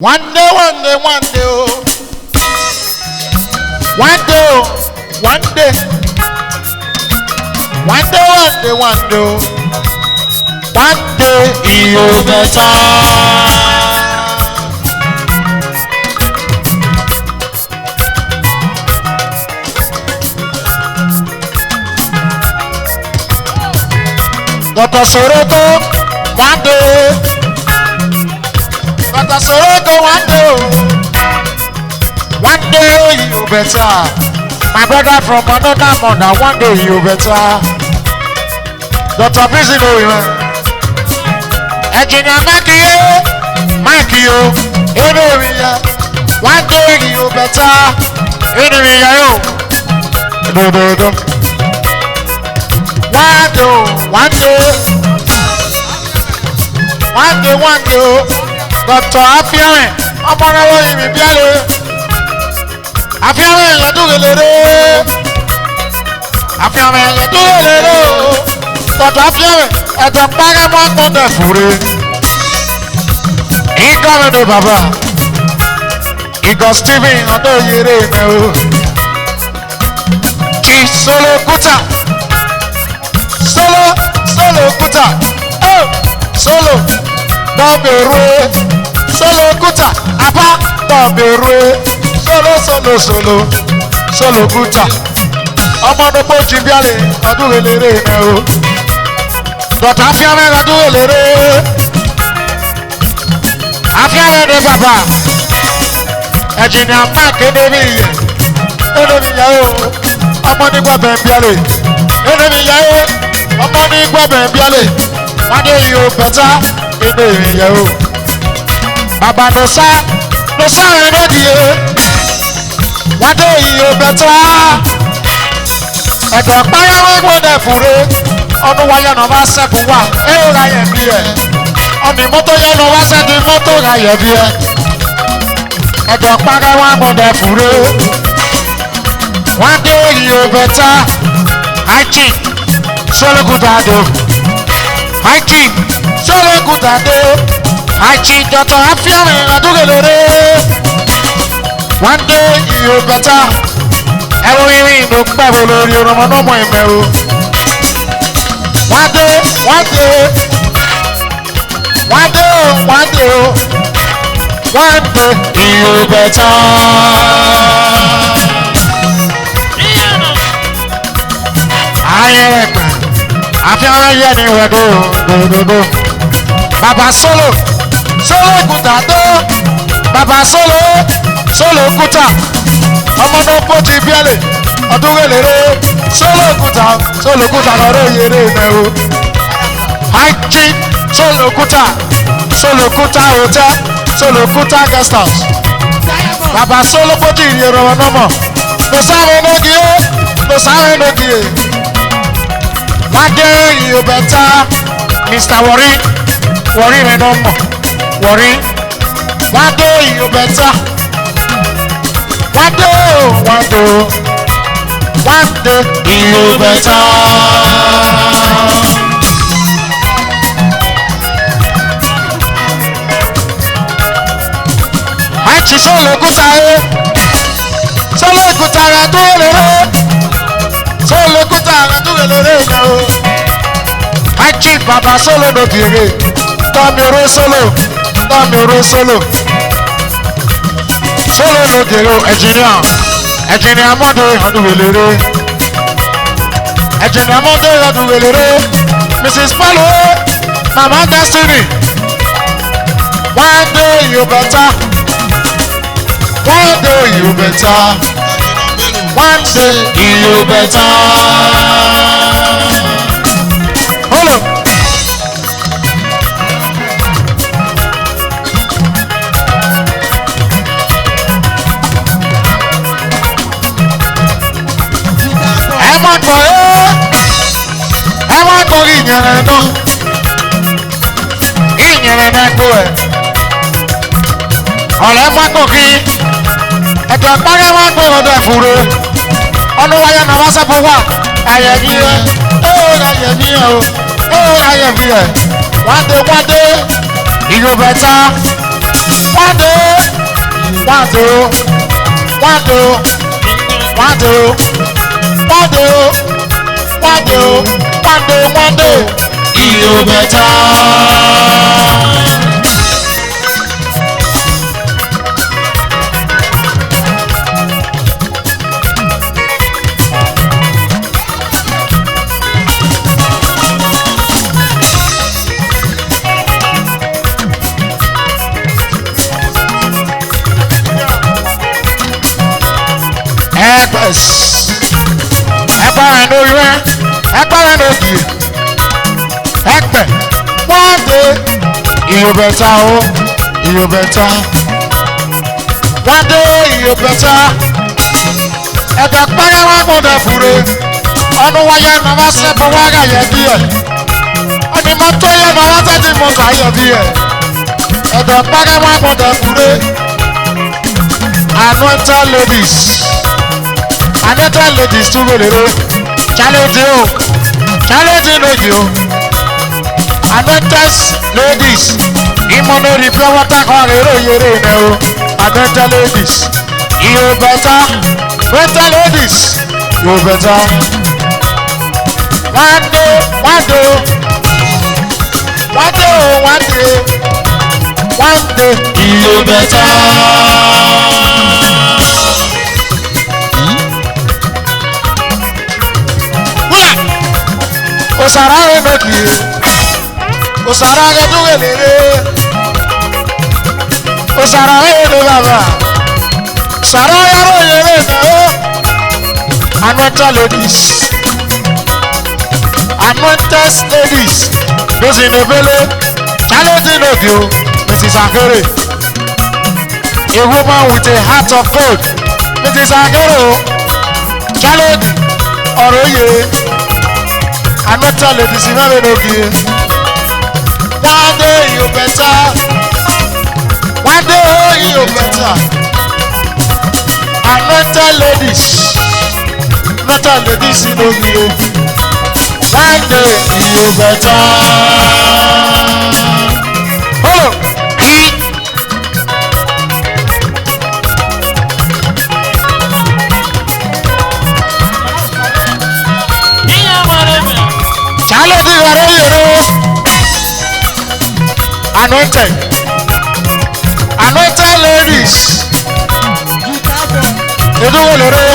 One day, oh. One day, oh. One day. One day, oh. One day, you better. Dr. Soroko, one day. Dr. Soroko, one day. One day you better. My brother from another mother, one day you better. Dr. Pizino, Engineer Makio, Area. One day you better. Area, do. One day, Dr. Afiare, I'm on a way in Biale. Afiare, you do the little. Afiare, you do the little. Dr. Afiare, at the Pagamon on the food. He got the Baba. He got Stevie on the Yere. Chief Solo Kuta. Solo Kuta. Oh, Solo. Domberue. Solo Kuta. Apa. Domberue. Solo Kuta. Ọmọ ní bó ti bíálé ọdún eléré ẹ̀ o. Dọ̀tà Afiare ọdún eléré. Afiare ní bàbá. Ẹ̀jìnà Mark Edomi yẹ. Edomi yẹ o. Ọmọ ní gbọ̀bẹ̀ bíálé. Edomi yẹ o. Ọmọ ní gbọ̀bẹ̀ bíálé. Wọ́n dé yìí o bẹ̀tà. Edomi yẹ o. Bàbá Nosa rẹ̀ lódì yẹ. Wọ́n dé yìí o bẹ̀tà. Ẹ̀dọ̀ pàrọ̀wé gbọ́dẹ̀ fúre. Ọdún wáyé náà bá sẹ́kù wá. Ẹ ó ra yẹ̀ bí ẹ̀. Ọ̀nì mọ́tò yẹn náà wá sẹ́kù mọ́tò ra yẹ̀ bí ẹ̀. Ẹ̀dọ̀ pàrọ̀wé gbọ́dẹ̀ fúre. One day you better. I cheat. Solo Kutado. I cheat. Solo Kutado. I cheat. Dr. Afiare Adugolore. One day you better. Every no pebble, you know, no more. One day you better. Afiare yẹ ni wẹ̀ do. Baba Solo Kuta do. Baba Solo Kuta. Ọmọ náà kó ti bíẹ́lẹ̀ ọdún wẹ̀lẹ̀rẹ̀. Solo Kuta lọ́rọ̀ yẹrẹ mẹ́ o. High Chief Solo Kuta Hotel, Solo Kuta Guest House. Baba Solo kó ti ìrìn ọ̀rọ̀ náà mọ̀. Lọ sáré lókè. One day you better, Mr. Worry me no more. Worry. One day you better. One day you better. I just Solo Kuta Solo Kuta I cheat Baba Solo no dire. Tomiro Solo. Solo no dire. Engineer Mondo Haduwelere. Mrs. Palo. Mama Destiny. One day you better. One day you better. Hold on. Ẹ̀wọ̀n kọ́ ìyẹ̀rẹ̀ náà. Ìyẹ̀rẹ̀ náà kó ẹ̀. Ọ̀rẹ́ fákò kí. Ẹ̀jọ̀ pàrọ̀ wọn kó ọdọ̀ ẹ̀fúre. Ọdún wáyé náà wá sẹ́fọ̀ wá. Àyẹ̀mí ẹ̀. Àyẹ̀mí ẹ̀ o. Àyẹ̀mí ẹ̀. One day, you better. One day, one day, one day, one day, one day, one day, one day, one day, you better. Ẹgbẹ́ ẹnu rẹ, ẹgbẹ́ ẹnu ògì, ẹgbẹ́ one day, you better o, you better. One day, you better. Ẹgbẹ́ pẹ́rẹ́ wá gbọ́dọ̀ fure, ọdún wáyé náà wá sẹ́pọ̀ wá gà yẹ bí ẹ̀. Ọdún mọ́tò yẹ náà wá tẹ́tí mọ́tò ayẹ bí ẹ̀. Ẹgbẹ́ pẹ́rẹ́ wá gbọ́dọ̀ fure. Anointed ladies. Anointed ladies tún wèrè rẹ. Challenge o. Challenge lójì o. Anointed ladies. Ìmọ̀nà rí pé wọ́n takọ̀ rèrè yèrè rẹ o. Anointed ladies. You better. Anointed ladies. You better. One day, one day. One day, one day. One day. You better. Osara enoki, osara gadugelere, osara eno baba, sara yaro yere na o. Anointed ladies, anointed ladies, those in the village, challenge enoki o, Mrs. Akere, a woman with a heart of gold, Mrs. Akere o, challenge oroye. Anointed ladies, you never know you. One day you better. One day you better. Anointed ladies. Anointed ladies, you know you. One day you better. Oh, anointed, anointed ladies. Edowolere,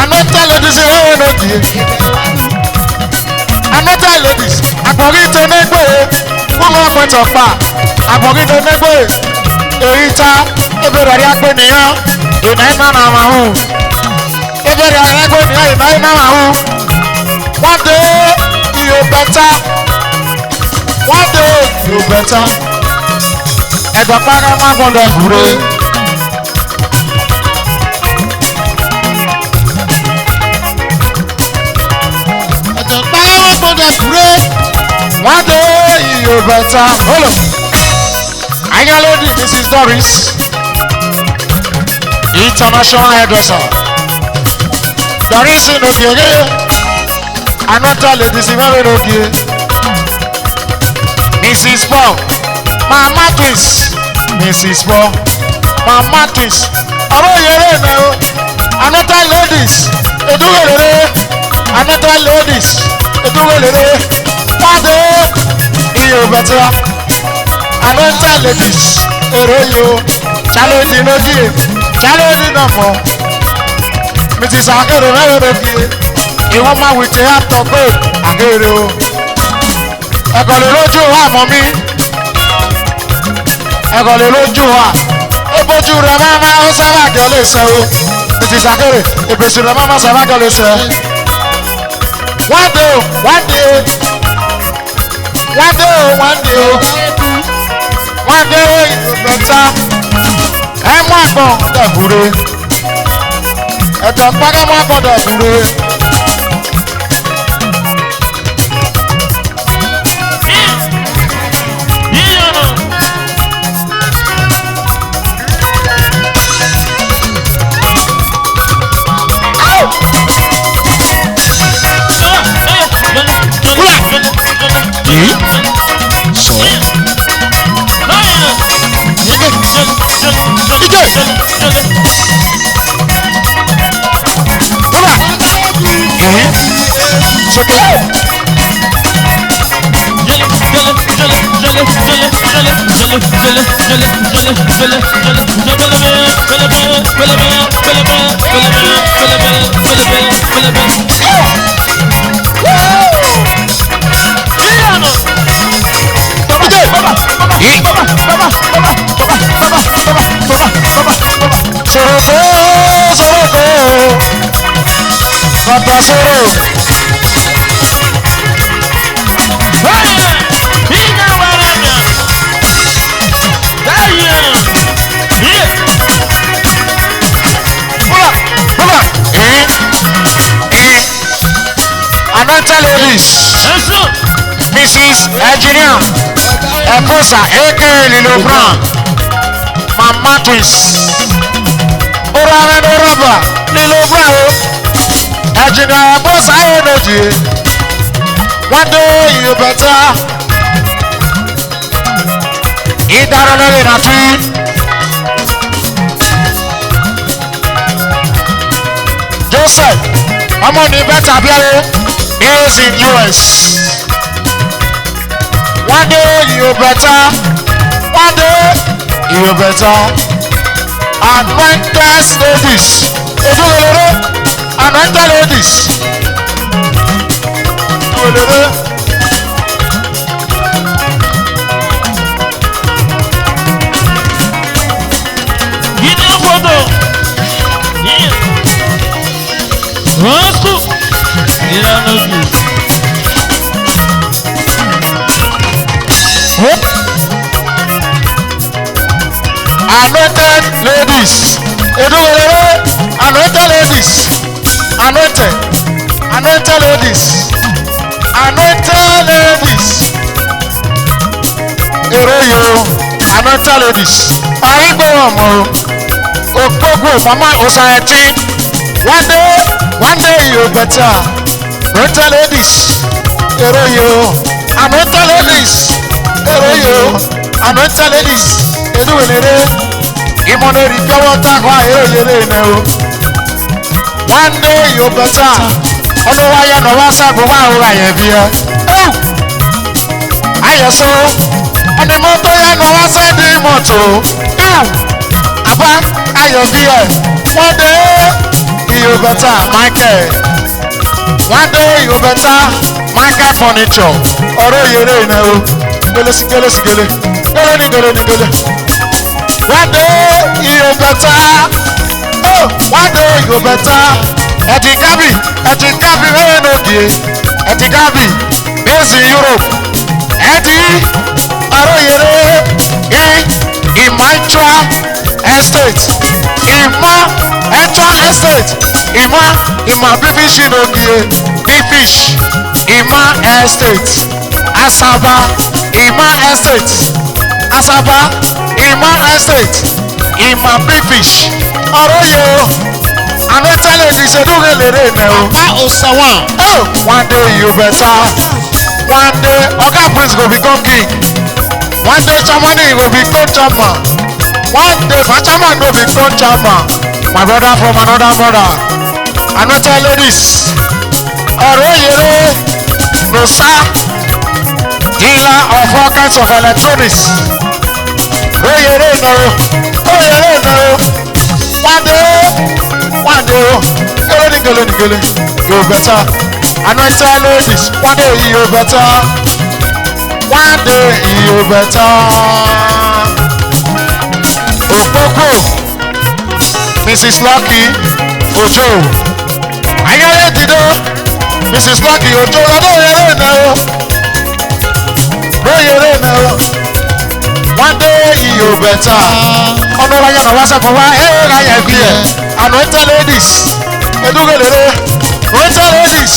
anointed ladies. Anointed ladies. Àgbọ̀nrín tó nígbè, fún ọmọ ìtọ̀pá. Àgbọ̀nrín tó nígbè, èyí ta, ebèrè rí agbé nìyàn, ìná iná náà máa hù. Ebèrè rí agbé nìyàn, ìná iná máa hù. One day, you better. One day, you better. Ẹgbẹ́ pàrọ̀ máa gbọ́dọ̀ fure. Ẹgbẹ́ pàrọ̀ máa gbọ́dọ̀ fure. One day, you better. Hold on. Ayálódì, Mrs. Doris. International hairdresser. Doris Inogere. Anointed ladies, ìmọ̀ràn òkè. Mrs. Paul, Mama Twins, Mrs. Paul, Mama Twins. Ọ̀rọ̀ yẹrẹ náà o. Anointed ladies, edúwèlérè. Anointed ladies, edúwèlérè. Pàdé iye bẹ̀tẹ̀. Anointed ladies, èrè yìí o. Challenge lójì, challenge náà mọ̀. Mrs. Akere mẹ́rin lókè. Ìwọ́n máa wí tẹ́ àtọ̀ pé Akere o. Ẹ̀kọ́ lè lójú wa mọ́ mi. Ẹ̀kọ́ lè lójú wa. Ebojú rẹ̀ máa ń sábà kẹ́ lè sẹ́ o. Mrs. Akere, ìbèsì rẹ̀ máa ń sábà kẹ́ lè sẹ́. One day, one day, one day, one day, one day, ìbẹ̀ta. Ẹ mú àgbọ̀n dẹ̀kúre. Ẹ̀dọ̀ pẹ́kẹ́ mú àgbọ̀n dẹ̀kúre. Anointed ladies, Mrs. Engineer, Ekosa, aka Lilo Brown, Mama Twins, Oramen Oraba, Lilo Brown, Engineer Ekosa, Energy. One day you better. Eat that already, not tweet. Joseph, I'm on the better player. Is in US. One day you better. One day you better. Anointed ladies. Anointed ladies. You know what though? Yeah. You don't know this. Anointed ladies. Anointed ladies. Anointed. Anointed ladies. Anointed ladies. Eroyo. Anointed ladies. Aigbo omo. Okpogbo mama Osaeti. One day you better. Anointed ladies. Eroyo. Anointed ladies. Eroyo. Anointed ladies. Eduwelere. Imone ripewo takwa eroyere ne o. One day you better. Ono waya no wasa go wa ora yen bia. Oh. Ayeso. Oni moto ya no wasa di moto. Oh. Aba ayo bia. One day you better, Michael. One day you better, Michael furniture. Oro yere na o. Gele. One day you better. Oh, one day you better. Etikabi we no die. Etikabi based in Europe. Oro yere in Mitra Estate. Ima Bibish Inogie, Bibish, Ima Estate, Asaba, Ima Estate, Ima Bibish, Oroyo, Anointed ladies, Eduwelere now. Oh, one day you better. One day, Oga Prince will become king. One day, Chamani will become chairman. One day, Fachaman will become chairman. My brother from another brother. Anointed ladies. Oroyere, Nosa, dealer of all kinds of electronics. Oyere no. One day, Gele. You better. Anointed ladies. One day you better. Okpoko, Mrs. Lucky Ojo. Ayẹyẹ dido, Mrs. Lucky Ojo. Olóyèrè náà o. One day you better. Ọ̀nà wáyé náà wá sẹ́kọ̀ọ́ wá ayẹ bí ẹ̀. Anointed ladies. Eduwelere. Anointed ladies.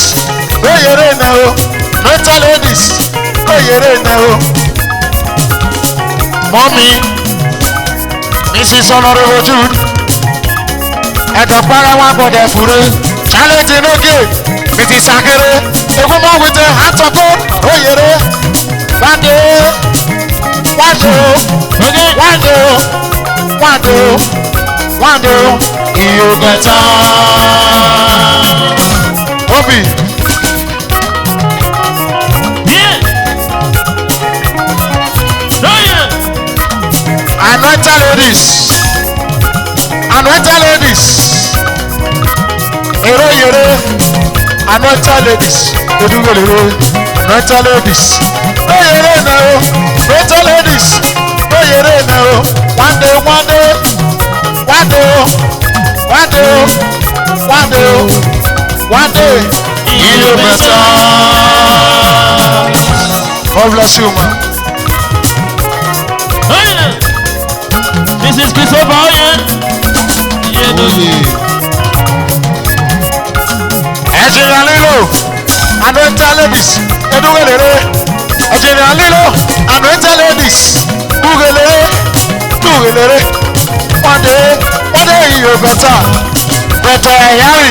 Oyèrè náà o. Anointed ladies. Oyèrè náà o. Mọ́mí. Mrs. Honorable Jude. Ẹ̀dọ̀ para wọn gbọ́dọ̀ fure. Challenge Inoge. Mrs. Akere. Egunmọ̀ with a heart of gold. Oyèrè. One day. one day, you better. Obi. Yeah. Oh yeah. Anointed ladies. Anointed ladies. Ero. Anointed ladies. Anointed ladies. Oh yeah, no. Anointed ladies. Oh yeah, no. One day. You better. God bless you, man. Oh yeah. This is Christopher. Oh yeah. Yeah, no. Engineer Lilo, anointed ladies. Engineer Lilo, anointed ladies. One day you better. Dr. Yari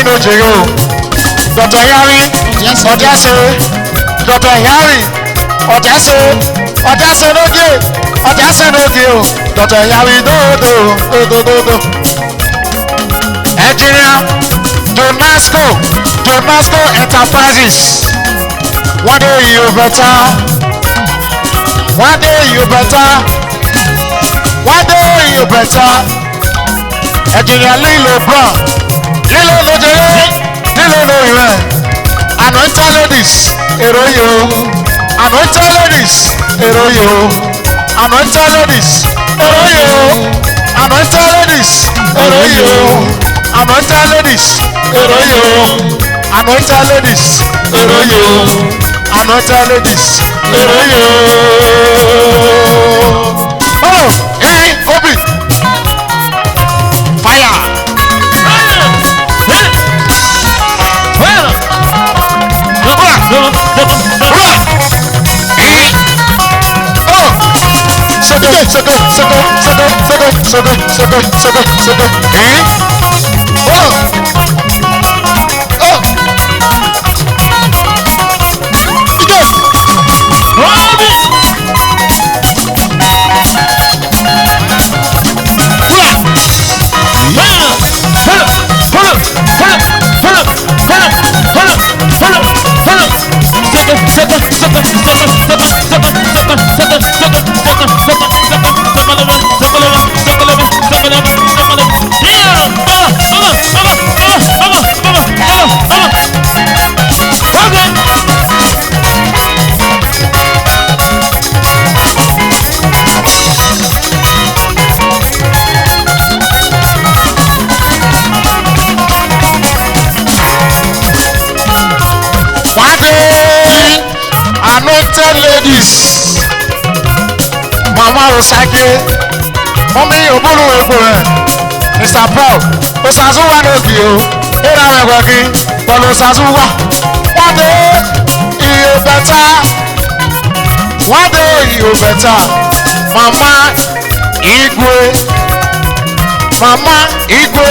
no Jego. Dr. Yari, Odesse. Dr. Yari, Odesse no give. Dr. Yari do. Engineer Jonasco Enterprises. One day you better. Engineer Lilo Brown. Lilo no Iran. Anointed ladies. Eroyo. Anointed ladies. Eroyo. Anointed ladies. Eroyo. Anointed ladies. Eroyo. Anointed ladies. Eroyo. Anointed ladies. Eroyo. Anointed ladies. Eroyo. Oh, hey, Obi. Fire. Ladies, Mama Osake, Mommy Obulu Ebore, Mr. Paul, Osazuwa no bio, Era Wagaki, but Osazuwa. One day you better. Mama Igwe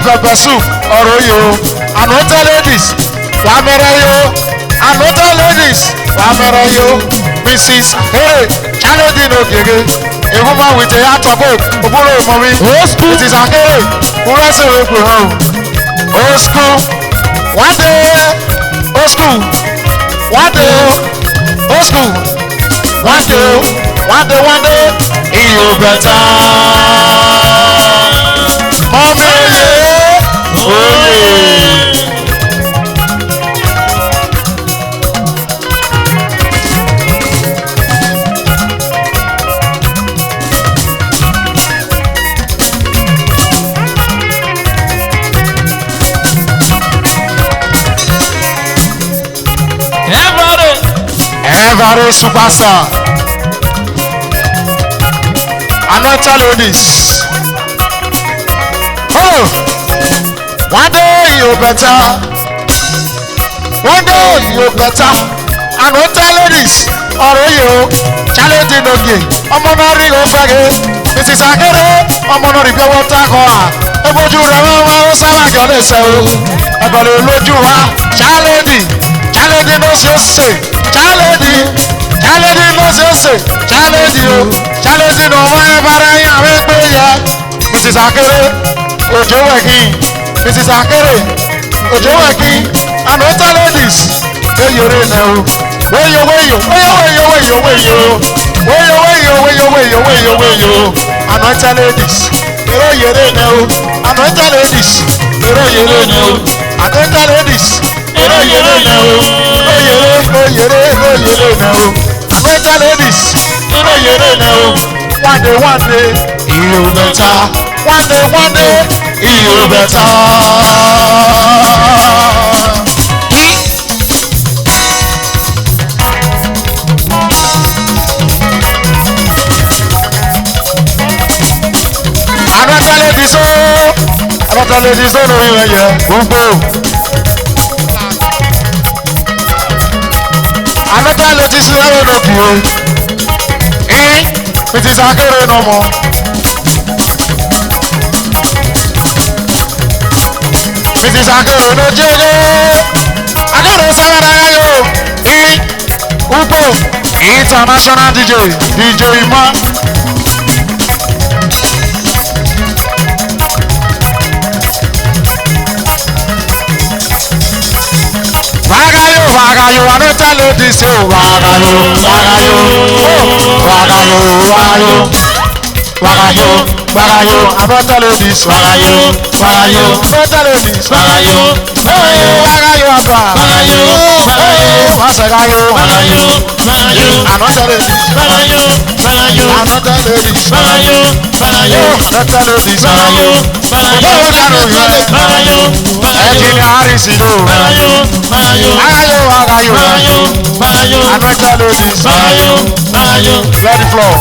pepper soup, Oroyo, anointed ladies, Anointed ladies, Mrs. Hey, challenging Ogege, a woman with a heart of hope, Obolo Mommy. It is a hey, who has a way for home. Old school, one day, old school, one day, you better. Mommy, Every superstar. Anointed ladies. Oh, one day you better. Anointed ladies. Oroyo, challenging again. Omonori Ofage. Mrs. Akere. Omonori Bewota Koa. Eboju Rama Osama Jonese. Ebole Lojuwa. Challenging no say. Challenge no one ever Akere, Ojo Weki, Mrs. Akere, Ojo Weki, and other ladies. Hey, you're in now. Way. And other ladies. Hey, you're in now. And other ladies. Hey, you're in now. And other ladies. Hey, you're in now. Oh, you're in now. And other ladies. Hey, you're in now. One day, you better. One day, you better. Another ladies, no, yeah. Another ladies, no, it is Akere no more. It is Akere no Jojo. Akere Sagarayo. Upo. International DJ Ima. Wagayo, another ladies, Wagayo, another ladies, Let the floor.